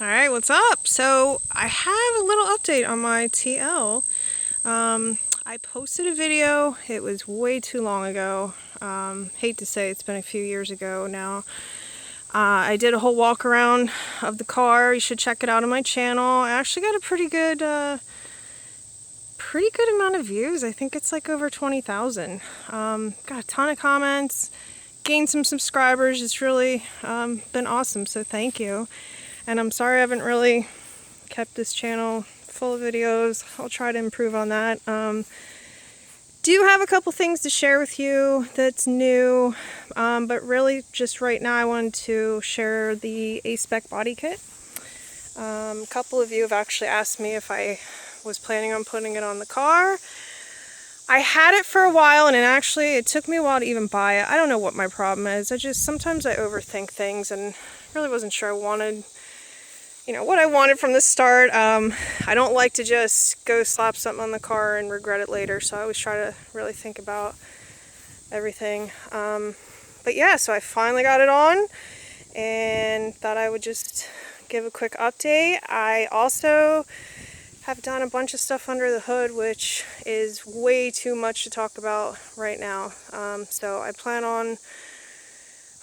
Alright, what's up? So I have a little update on my TL. I posted a video. It was way too long ago. Hate to say it's been a few years ago now. I did a whole walk around of the car. You should check it out on my channel. I actually got a pretty good amount of views. I think it's like over 20,000. Got a ton of comments, gained some subscribers. It's really been awesome, so thank you. And I'm sorry I haven't really kept this channel full of videos. I'll try to improve on that. Do have a couple things to share with you that's new, but really just right now I wanted to share the A-Spec body kit. A couple of you have actually asked me if I was planning on putting it on the car. I had it for a while, and it took me a while to even buy it. I don't know what my problem is. Sometimes I overthink things and really wasn't sure I wanted, what I wanted from the start. I don't like to just go slap something on the car and regret it later, so I always try to really think about everything. But yeah, so I finally got it on and thought I would just give a quick update. I also have done a bunch of stuff under the hood, which is way too much to talk about right now. So I plan on,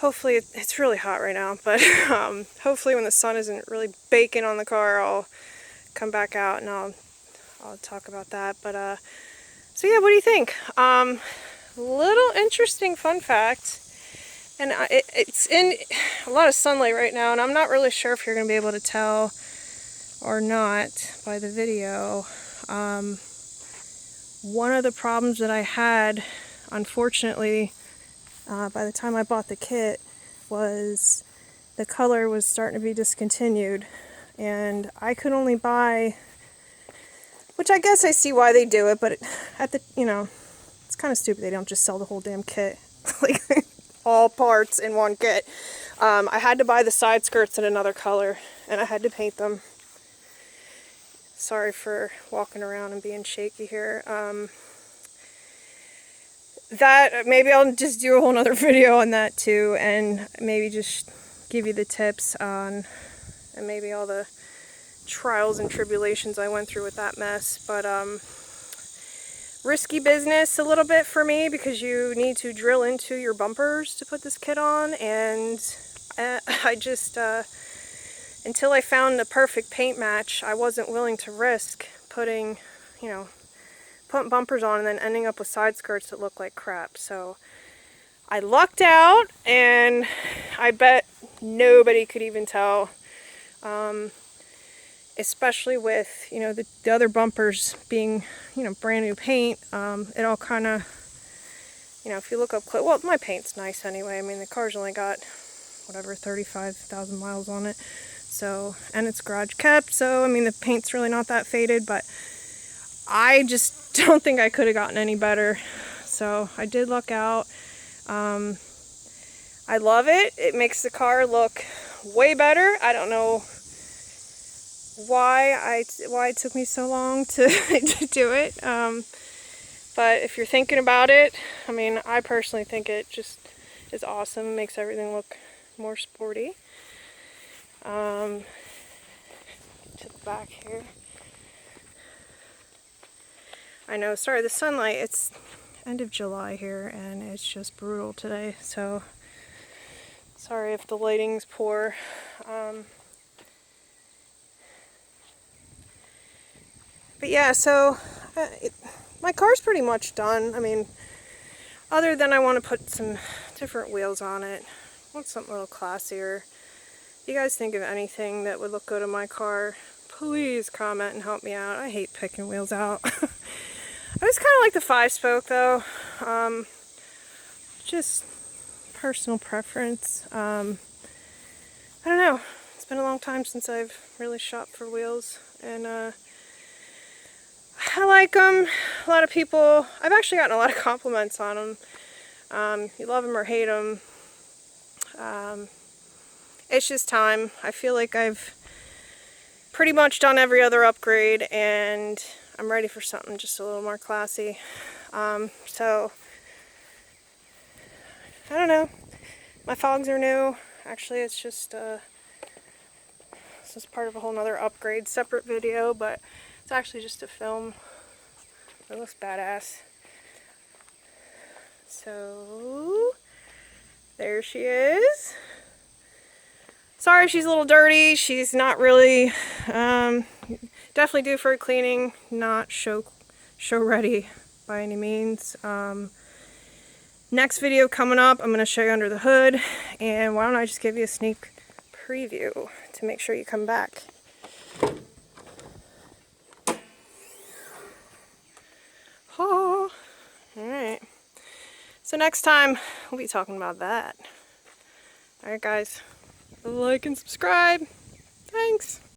hopefully, it's really hot right now, but hopefully when the sun isn't really baking on the car, I'll come back out and I'll talk about that. But so yeah, what do you think? Little interesting fun fact, and it's in a lot of sunlight right now, and I'm not really sure if you're going to be able to tell or not by the video. One of the problems that I had, unfortunately, by the time I bought the kit, was the color was starting to be discontinued, and I could only buy, which I guess I see why they do it, but it's kind of stupid they don't just sell the whole damn kit, like all parts in one kit. I had to buy the side skirts in another color, and I had to paint them. Sorry for walking around and being shaky here. That maybe I'll just do a whole nother video on that too, and maybe just give you the tips on, and maybe all the trials and tribulations I went through with that mess. But risky business a little bit for me, because you need to drill into your bumpers to put this kit on, and I just until I found the perfect paint match, I wasn't willing to risk putting bumpers on and then ending up with side skirts that look like crap. So I lucked out, and I bet nobody could even tell, especially with the other bumpers being brand new paint. It all kind of, if you look up close, well, my paint's nice anyway. I mean, the car's only got whatever 35,000 miles on it, so, and it's garage kept, so I mean the paint's really not that faded, but I just don't think I could have gotten any better. So I did luck out. I love it. It makes the car look way better. I don't know why it took me so long to do it. But if you're thinking about it, I mean, I personally think it just is awesome. It makes everything look more sporty. To the back here. I know, sorry, the sunlight, it's end of July here, and it's just brutal today, so sorry if the lighting's poor. But yeah, so my car's pretty much done. I mean, other than I want to put some different wheels on it. I want something a little classier. If you guys think of anything that would look good on my car, please comment and help me out. I hate picking wheels out. I just kind of like the 5-spoke though. Just personal preference. I don't know. It's been a long time since I've really shopped for wheels, and I like them. A lot of people, I've actually gotten a lot of compliments on them. You love them or hate them. It's just time. I feel like I've pretty much done every other upgrade, and I'm ready for something just a little more classy. So, I don't know. My fogs are new. Actually, it's just This is part of a whole nother upgrade, separate video, but it's actually just a film. It looks badass. So, there she is. Sorry she's a little dirty. She's not really, definitely due for a cleaning, not show ready by any means. Next video coming up, I'm going to show you under the hood, and why don't I just give you a sneak preview to make sure you come back. Oh, alright. So next time, we'll be talking about that. Alright guys, like and subscribe. Thanks.